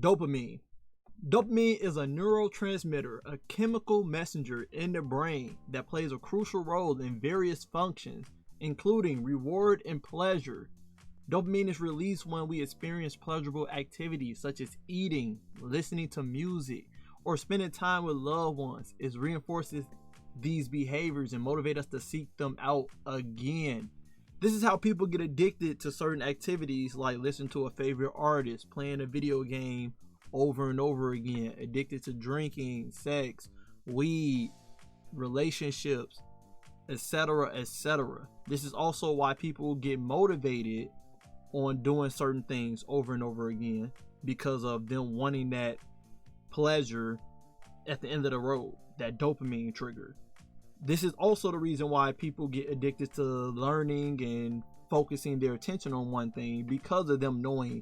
Dopamine. Dopamine is a neurotransmitter, a chemical messenger in the brain that plays a crucial role in various functions, including reward and pleasure. Dopamine is released when we experience pleasurable activities such as eating, listening to music, or spending time with loved ones. It reinforces these behaviors and motivates us to seek them out again. This is how people get addicted to certain activities like listening to a favorite artist, playing a video game over and over again, addicted to drinking, sex, weed, relationships, etc., etc. This is also why people get motivated on doing certain things over and over again, because of them wanting that pleasure at the end of the road, that dopamine trigger. This is also the reason why people get addicted to learning and focusing their attention on one thing, because of them knowing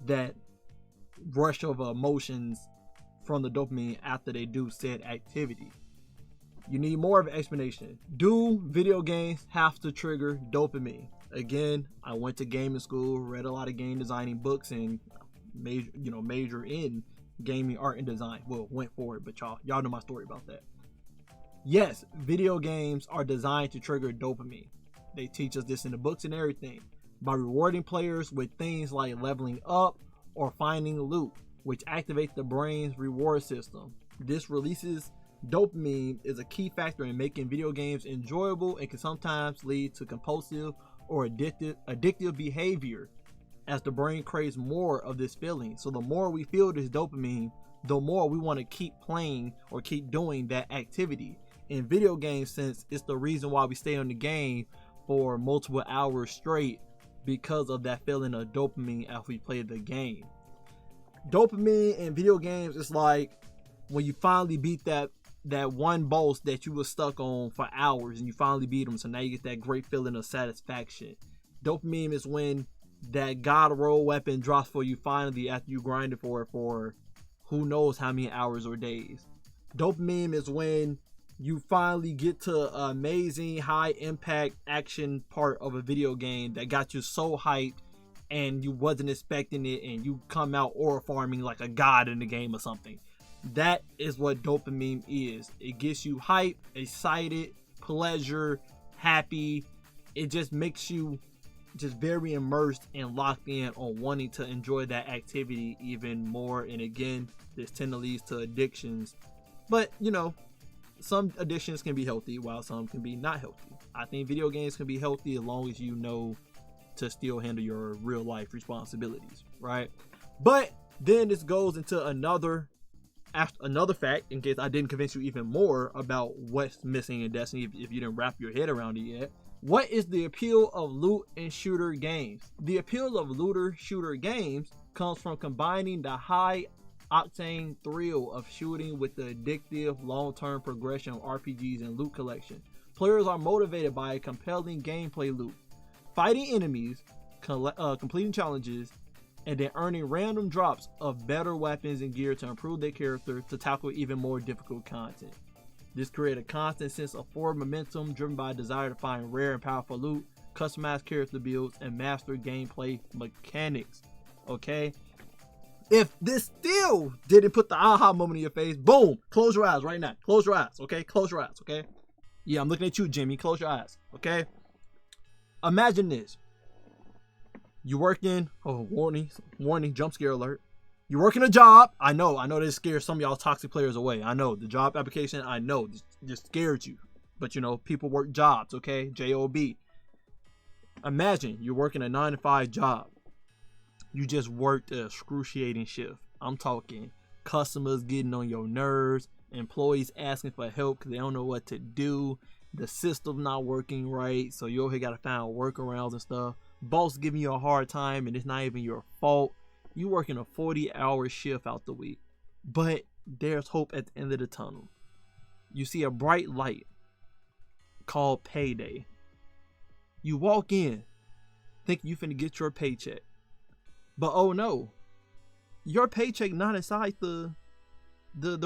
that rush of emotions from the dopamine after they do said activity. You need more of an explanation. Do video games have to trigger dopamine? Again, I went to gaming school, read a lot of game designing books, and major in gaming art and design. Well, went for it, but y'all know my story about that. Yes, video games are designed to trigger dopamine. They teach us this in the books and everything, by rewarding players with things like leveling up or finding loot, which activates the brain's reward system. This releases dopamine is a key factor in making video games enjoyable and can sometimes lead to compulsive or addictive behavior, as the brain craves more of this feeling. So the more we feel this dopamine, the more we want to keep playing or keep doing that activity. In video games, since it's the reason why we stay on the game for multiple hours straight, because of that feeling of dopamine as we play the game. Dopamine in video games is like when you finally beat that one boss that you were stuck on for hours, and you finally beat him, so now you get that great feeling of satisfaction. Dopamine is when that god roll weapon drops for you finally after you grinded for it for who knows how many hours or days. Dopamine is when you finally get to an amazing high impact action part of a video game that got you so hyped and you wasn't expecting it, and you come out aura farming like a god in the game or something. That is what dopamine is. It gets you hyped, excited, pleasure, happy. It just makes you just very immersed and locked in on wanting to enjoy that activity even more. And again, this tend to lead to addictions, but some addictions can be healthy while some can be not healthy. I think video games can be healthy as long as you know to still handle your real life responsibilities, right? But then this goes into another fact, in case I didn't convince you even more about what's missing in Destiny, if you didn't wrap your head around it yet. What is the appeal of loot and shooter games? The appeal of looter shooter games comes from combining the high octane thrill of shooting with the addictive long-term progression of RPGs and loot collection. Players are motivated by a compelling gameplay loop, fighting enemies, completing challenges, and then earning random drops of better weapons and gear to improve their character to tackle even more difficult content. This creates a constant sense of forward momentum driven by a desire to find rare and powerful loot, customize character builds, and master gameplay mechanics. Okay? If this still didn't put the aha moment in your face, boom, close your eyes right now. Close your eyes, okay? Close your eyes, okay? Yeah, I'm looking at you, Jimmy. Close your eyes, okay? Imagine this. You're working, warning, jump scare alert. You're working a job. I know this scares some of y'all toxic players away. I know the job application, I know, just scared you. But people work jobs, okay? J-O-B. Imagine you're working a 9-to-5 job. You just worked an excruciating shift. I'm talking customers getting on your nerves, employees asking for help because they don't know what to do, the system not working right, so you over here got to find workarounds and stuff. Boss giving you a hard time and it's not even your fault. You working a 40-hour shift out the week, but there's hope at the end of the tunnel. You see a bright light called payday. You walk in thinking you finna get your paycheck, but oh no, your paycheck not inside the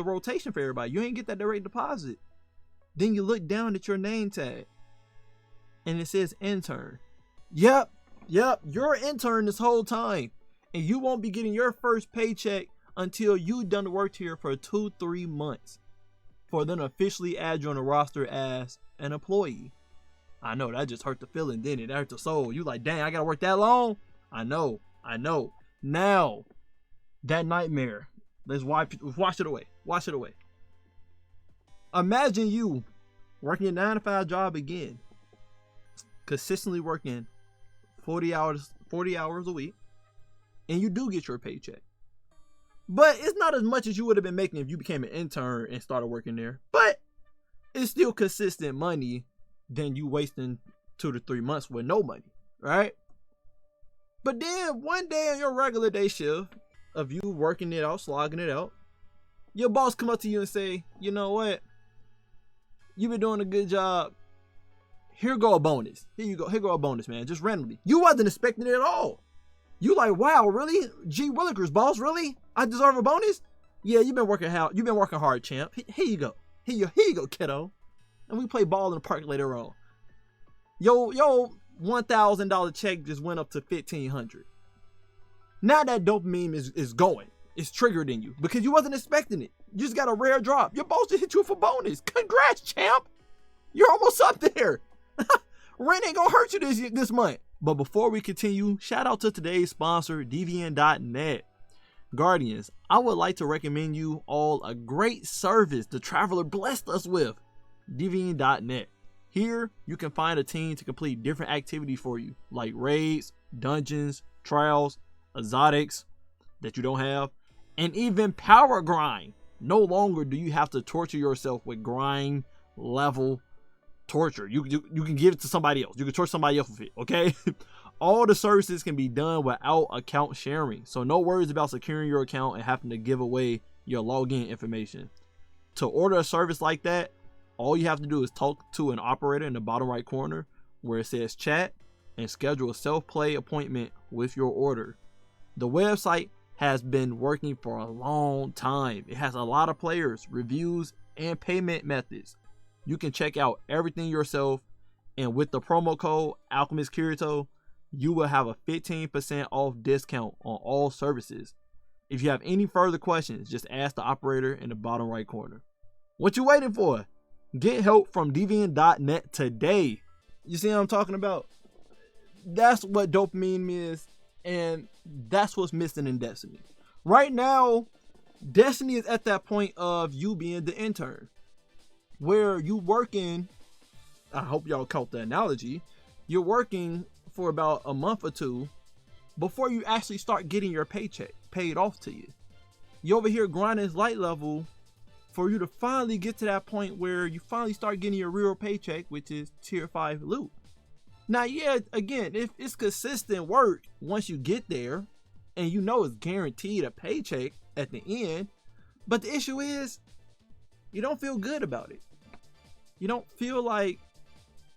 rotation for everybody. You ain't get that direct deposit. Then you look down at your name tag and it says intern. Yep, you're an intern this whole time, and you won't be getting your first paycheck until you've done the work here for 2-3 months for them to officially add you on the roster as an employee. I know that just hurt the feeling, didn't it? That hurt the soul. You like, dang, I gotta work that long? I know. Now, that nightmare, let's wash it away. Wash it away. Imagine you working a 9-to-5 job again, consistently working 40 hours a week, and you do get your paycheck. But it's not as much as you would have been making if you became an intern and started working there. But it's still consistent money than you wasting 2 to 3 months with no money, right? But then one day on your regular day shift of you working it out, slogging it out, your boss come up to you and say, you know what? You've been doing a good job. Here go a bonus. Here go a bonus, man. Just randomly. You wasn't expecting it at all. You like, wow, really? Gee Willikers, boss, really? I deserve a bonus? Yeah, you've been working hard, champ. Here you go. Here you go, kiddo. And we play ball in the park later on. Yo, $1,000 check just went up to $1,500. Now that dopamine is going. It's triggered in you because you wasn't expecting it. You just got a rare drop. Your boss just hit you for bonus. Congrats, champ. You're almost up there. Rent ain't gonna hurt you this month. But before we continue, shout out to today's sponsor, DVN.net. Guardians, I would like to recommend you all a great service the Traveler blessed us with, DVN.net. Here, you can find a team to complete different activities for you, like raids, dungeons, trials, exotics that you don't have, and even power grind. No longer do you have to torture yourself with grind level torture. You can give it to somebody else. You can torture somebody else with it, okay? All the services can be done without account sharing. So no worries about securing your account and having to give away your login information. To order a service like that, all you have to do is talk to an operator in the bottom right corner where it says chat and schedule a self-play appointment with your order. The website has been working for a long time. It has a lot of players, reviews, and payment methods. You can check out everything yourself, and with the promo code AlchemistKirito, you will have a 15% off discount on all services. If you have any further questions, just ask the operator in the bottom right corner. What you waiting for? Get help from DVN.net today. You see what I'm talking about? That's what dopamine is, and that's what's missing in Destiny. Right now, Destiny is at that point of you being the intern, where you working, I hope y'all caught the analogy, you're working for about a month or two before you actually start getting your paycheck paid off to you. You over here grinding light level for you to finally get to that point where you finally start getting your real paycheck, which is tier 5 loot. Now, yeah, again, if it's consistent work, once you get there and you know it's guaranteed a paycheck at the end, but the issue is you don't feel good about it. You don't feel like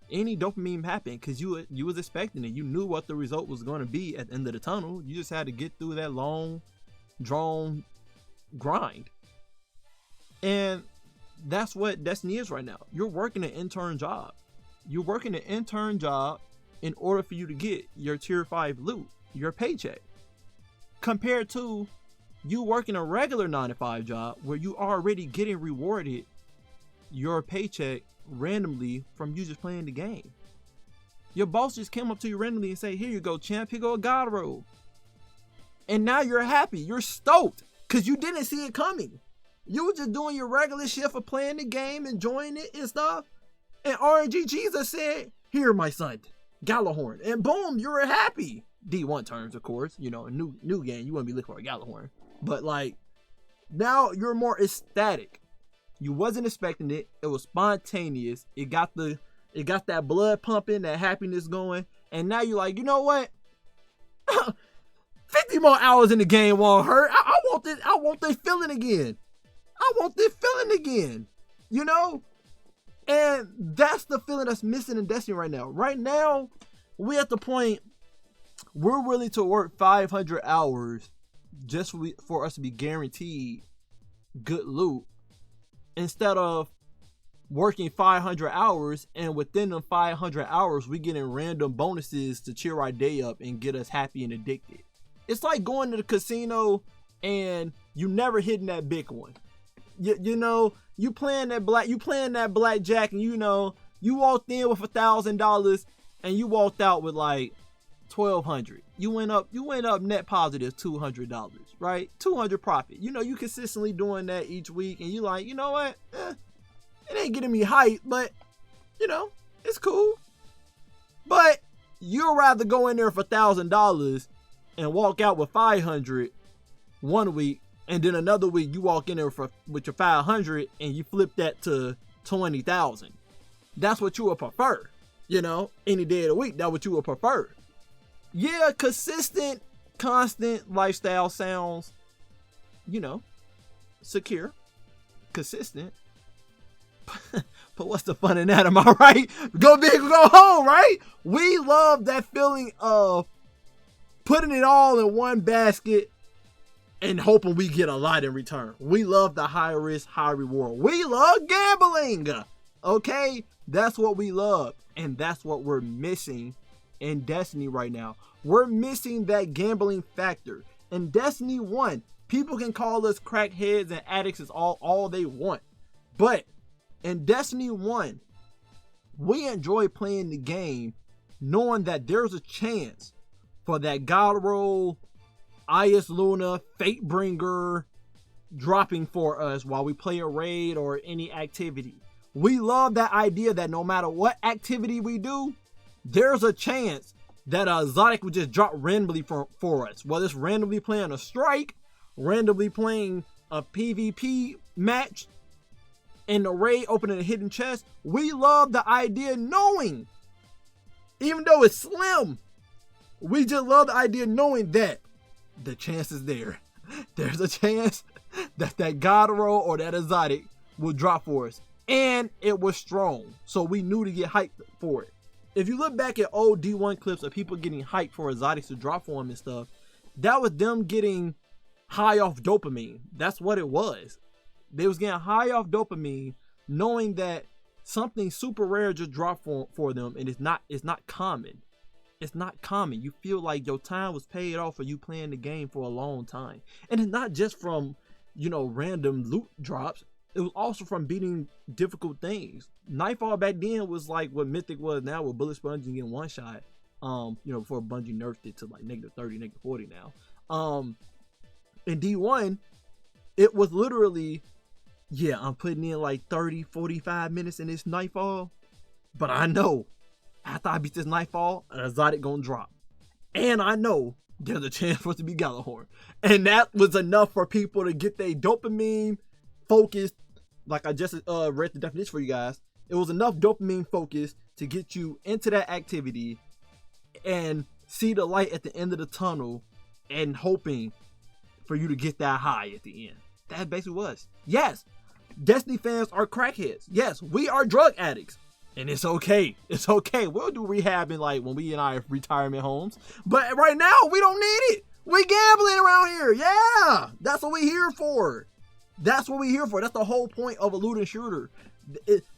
any dopamine happened because you was expecting it. You knew what the result was going to be at the end of the tunnel. You just had to get through that long, drawn grind. And that's what Destiny is right now. You're working an intern job. You're working an intern job in order for you to get your tier 5 loot, your paycheck. Compared to you working a regular 9-to-5 job where you are already getting rewarded your paycheck randomly from you just playing the game. Your boss just came up to you randomly and say, here you go, champ, here go a god robe. And now you're happy, you're stoked because you didn't see it coming. You were just doing your regular shift of playing the game, enjoying it and stuff. And RNG Jesus said, here, my son, Gallahorn. And boom, you're happy. D1 terms, of course. You know, a new game, you wouldn't be looking for a Gallahorn. But like, now you're more ecstatic. You wasn't expecting it. It was spontaneous. It got that blood pumping, that happiness going. And now you're like, you know what? 50 more hours in the game won't hurt. I want this feeling again. I want this feeling again. You know? And that's the feeling that's missing in Destiny right now. Right now, we're at the point we're willing to work 500 hours just for us to be guaranteed good loot, instead of working 500 hours and within them 500 hours we getting random bonuses to cheer our day up and get us happy and addicted. It's like going to the casino and you never hitting that big one. You know, you playing that blackjack, and you know, you walked in with $1,000 and you walked out with like 1,200. You went up net positive $200, right? 200 profit. You know, you consistently doing that each week, and you like, you know what? It ain't getting me hype, but you know, it's cool. But you'd rather go in there for $1,000 and walk out with 500 one week, and then another week you walk in there with your 500 and you flip that to 20,000. That's what you would prefer, you know, any day of the week. That's what you would prefer. Yeah, consistent, constant lifestyle sounds, you know, secure, consistent. But what's the fun in that? Am I right? Go big or go home, right? We love that feeling of putting it all in one basket and hoping we get a lot in return. We love the high risk, high reward. We love gambling. Okay? That's what we love. And that's what we're missing in Destiny right now. We're missing that gambling factor. In Destiny 1, people can call us crackheads and addicts is all they want. But in Destiny 1, we enjoy playing the game knowing that there's a chance for that God roll, IS Luna, Fatebringer dropping for us while we play a raid or any activity. We love that idea that no matter what activity we do, there's a chance that a exotic would just drop randomly for us. Whether it's randomly playing a strike, randomly playing a PvP match, in the raid opening a hidden chest. We love the idea knowing, even though it's slim, we just love the idea knowing that the chance is there. There's a chance that God roll or that exotic will drop for us. And it was strong, so we knew to get hyped for it. If you look back at old D1 clips of people getting hyped for exotics to drop for them and stuff, that was them getting high off dopamine. That's what it was. They was getting high off dopamine, knowing that something super rare just dropped for them, and it's not common. It's not common. You feel like your time was paid off for you playing the game for a long time. And it's not just from, you know, random loot drops. It was also from beating difficult things. Nightfall back then was like what Mythic was now with bullet sponge and getting one shot. You know, before Bungie nerfed it to like -30, -40 now. In D1, it was literally, yeah, I'm putting in like 30, 45 minutes in this Nightfall, but I know after I beat this Nightfall, an exotic gonna drop. And I know there's a chance for it to be Galahorn. And that was enough for people to get their dopamine focused. Like I just read the definition for you guys. It was enough dopamine focus to get you into that activity and see the light at the end of the tunnel and hoping for you to get that high at the end. That basically was. Yes, Destiny fans are crackheads. Yes, we are drug addicts. And it's okay. It's okay. We'll do rehab in like when we in our retirement homes. But right now, we don't need it. We gambling around here. Yeah, that's what we here for. That's what we here for. That's the whole point of a loot and shooter.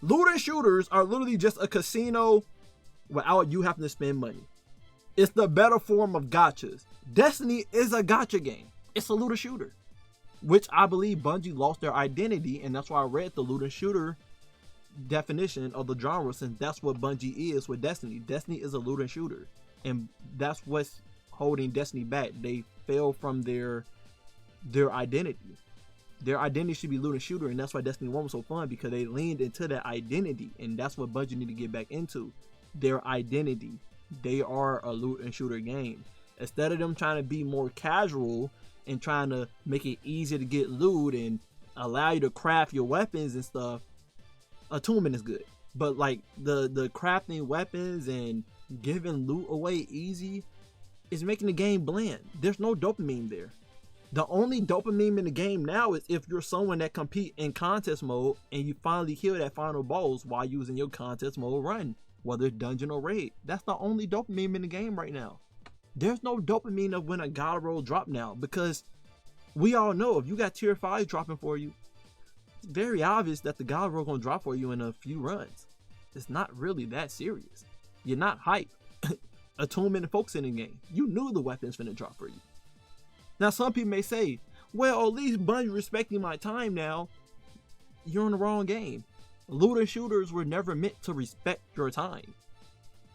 Loot and shooters are literally just a casino without you having to spend money. It's the better form of gachas. Destiny is a gacha game. It's a loot and shooter, which I believe Bungie lost their identity, and that's why I read the loot and shooter definition of the genre, since that's what Bungie is with Destiny. Destiny is a loot and shooter, and that's what's holding Destiny back. They fell from their identity. Their identity should be loot and shooter, and that's why Destiny 1 was so fun, because they leaned into that identity, and that's what Bungie need to get back into. Their identity. They are a loot and shooter game. Instead of them trying to be more casual and trying to make it easy to get loot and allow you to craft your weapons and stuff, attunement is good. But like the crafting weapons and giving loot away easy is making the game bland. There's no dopamine there. The only dopamine in the game now is if you're someone that compete in contest mode and you finally kill that final boss while using your contest mode run, whether it's dungeon or raid. That's the only dopamine in the game right now. There's no dopamine of when a god roll drop now, because we all know if you got tier 5 dropping for you, it's very obvious that the god roll gonna drop for you in a few runs. It's not really that serious. You're not hype. Attunement and focus in the game. You knew the weapon's finna drop for you. Now some people may say, Well, at least Bungie respecting my time now. You're in the wrong game. Loot and shooters were never meant to respect your time.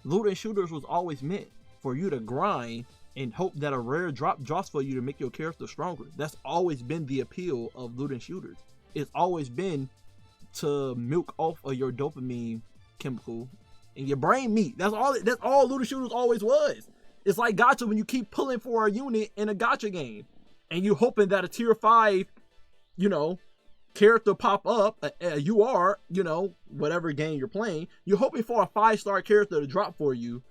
Loot and shooters was always meant for you to grind and hope that a rare drop drops for you to make your character stronger. That's always been the appeal of loot and shooters. It's always been to milk off of your dopamine chemical and your brain meat. That's all loot and shooters always was. It's like gacha when you keep pulling for a unit in a gacha game and you hoping that a tier 5, character pop up, you are, whatever game you're playing, you're hoping for a 5-star character to drop for you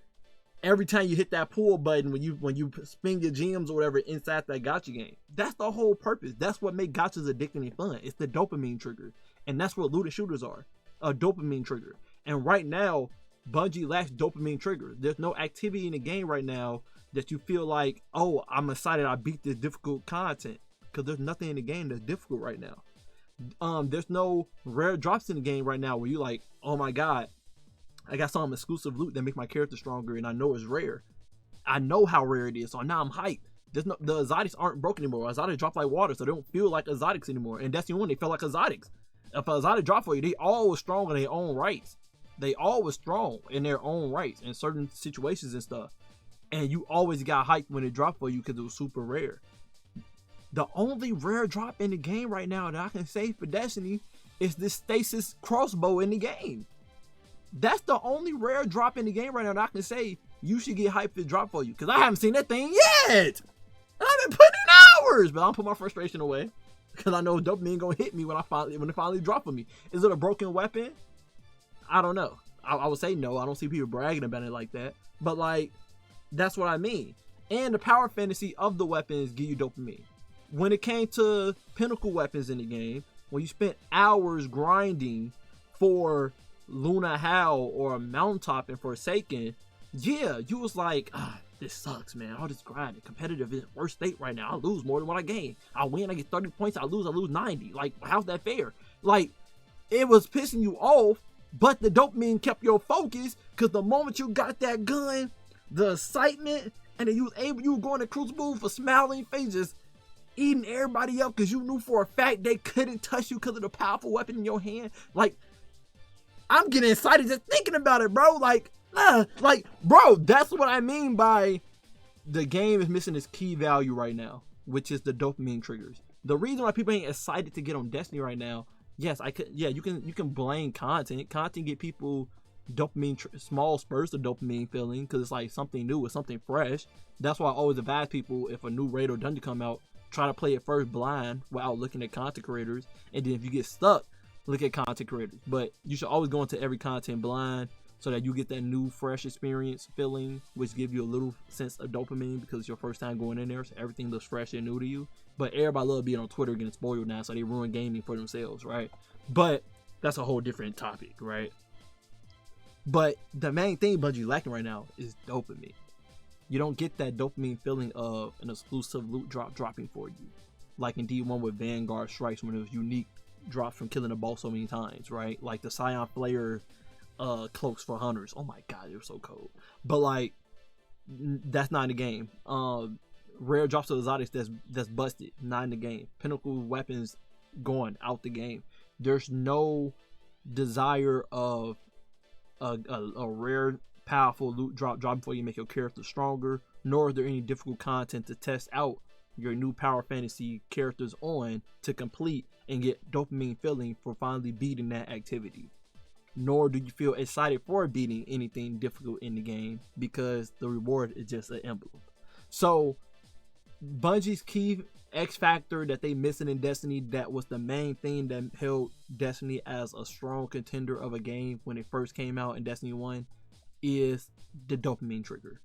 every time you hit that pull button when you spin your gems or whatever inside that gacha game. That's the whole purpose. That's what makes gachas addicting and fun. It's the dopamine trigger. And that's what loot and shooters are. A dopamine trigger. And right now, Bungie lacks dopamine triggers. There's no activity in the game right now that you feel like, oh, I'm excited I beat this difficult content. Because there's nothing in the game that's difficult right now. There's no rare drops in the game right now where you like, oh my god, I got some exclusive loot that make my character stronger and I know it's rare. I know how rare it is, so now I'm hyped. The exotics aren't broken anymore. Exotics drop like water, so they don't feel like exotics anymore. And Destiny 1, they felt like exotics. If an exotic drop for you, they all was strong in their own rights. They all was strong in their own rights in certain situations and stuff. And you always got hyped when it dropped for you because it was super rare. The only rare drop in the game right now that I can say for Destiny is this stasis crossbow in the game. That's the only rare drop in the game right now that I can say you should get hyped to drop for you. Because I haven't seen that thing yet. I've been putting in hours. But I'll put my frustration away. Because I know dopamine gonna hit me when it finally drop for me. Is it a broken weapon? I don't know. I would say no. I don't see people bragging about it like that. But like, that's what I mean. And the power fantasy of the weapons give you dopamine. When it came to pinnacle weapons in the game, when you spent hours grinding for Luna Howl or Mountaintop and Forsaken, yeah, you was like, this sucks, man. All this grinding. Competitive is worst state right now. I lose more than what I gain. I win, I get 30 points. I lose 90. Like, how's that fair? Like, it was pissing you off, but the dopamine kept your focus because the moment you got that gun, the excitement, and then you were going to Crucible for smiling faces, eating everybody up because you knew for a fact they couldn't touch you because of the powerful weapon in your hand. Like, I'm getting excited just thinking about it, bro. Like, bro, that's what I mean by the game is missing its key value right now, which is the dopamine triggers. The reason why people ain't excited to get on Destiny right now, yes, you can blame content. Content get people dopamine, small spurts of dopamine feeling because it's like something new or something fresh. That's why I always advise people if a new raid or dungeon come out, try to play it first blind without looking at content creators, and then if you get stuck, look at content creators. But you should always go into every content blind so that you get that new fresh experience feeling, which give you a little sense of dopamine because it's your first time going in there, so everything looks fresh and new to you. But everybody love being on Twitter getting spoiled now, so they ruin gaming for themselves, right? But that's a whole different topic, right? But the main thing Bungie lacking right now is dopamine. You don't get that dopamine feeling of an exclusive loot drop dropping for you. Like in D1 with Vanguard Strikes when it was unique drops from killing a boss so many times, right? Like the Scion Flare cloaks for hunters. Oh my god, they're so cold. But like, that's not in the game. Rare drops of exotics that's busted, not in the game. Pinnacle weapons going out the game. There's no desire of a rare powerful loot dropping for you make your character stronger, nor is there any difficult content to test out your new power fantasy characters on to complete and get dopamine feeling for finally beating that activity. Nor do you feel excited for beating anything difficult in the game because the reward is just an emblem. So Bungie's key X factor that they missing in Destiny, that was the main thing that held Destiny as a strong contender of a game when it first came out in Destiny 1, is the dopamine trigger.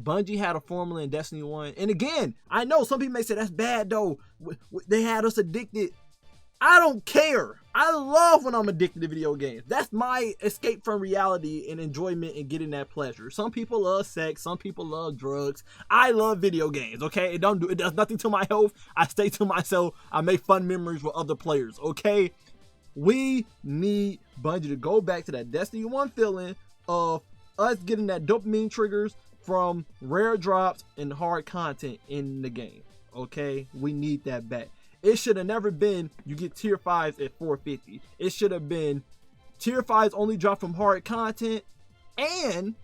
Bungie had a formula in Destiny 1, and again, I know some people may say that's bad though, they had us addicted. I don't care. I love when I'm addicted to video games. That's my escape from reality and enjoyment and getting that pleasure. Some people love sex, some people love drugs. I love video games, okay? It does nothing to my health. I stay to myself. I make fun memories with other players, okay? We need Bungie to go back to that Destiny 1 feeling of us getting that dopamine triggers from rare drops and hard content in the game, okay? We need that back. It should have never been you get tier 5s at 450. It should have been tier 5s only drop from hard content, and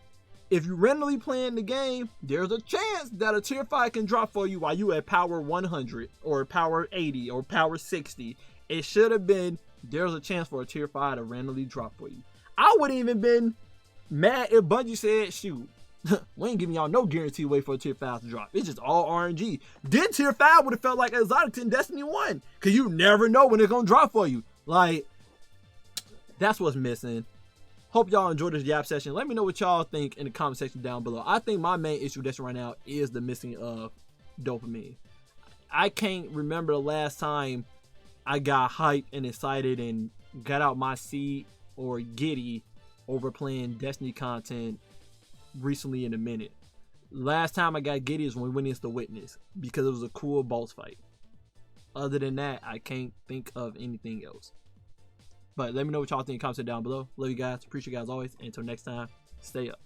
if you randomly playing the game, there's a chance that a tier 5 can drop for you while you at power 100 or power 80 or power 60. It should have been there's a chance for a tier 5 to randomly drop for you. I wouldn't even been mad if Bungie said, shoot, we ain't giving y'all no guarantee way for a tier 5 to drop. It's just all RNG. Then tier 5 would have felt like exotic in Destiny 1. Because you never know when it's going to drop for you. Like, that's what's missing. Hope y'all enjoyed this yap session. Let me know what y'all think in the comment section down below. I think my main issue with this right now is the missing of dopamine. I can't remember the last time I got hyped and excited and got out my seat or giddy over playing Destiny content recently in a minute. Last time I got giddy is when we went against the Witness because it was a cool boss fight. Other than that, I can't think of anything else. But let me know what y'all think in the comments down below. Love you guys. Appreciate you guys always. And until next time, stay up.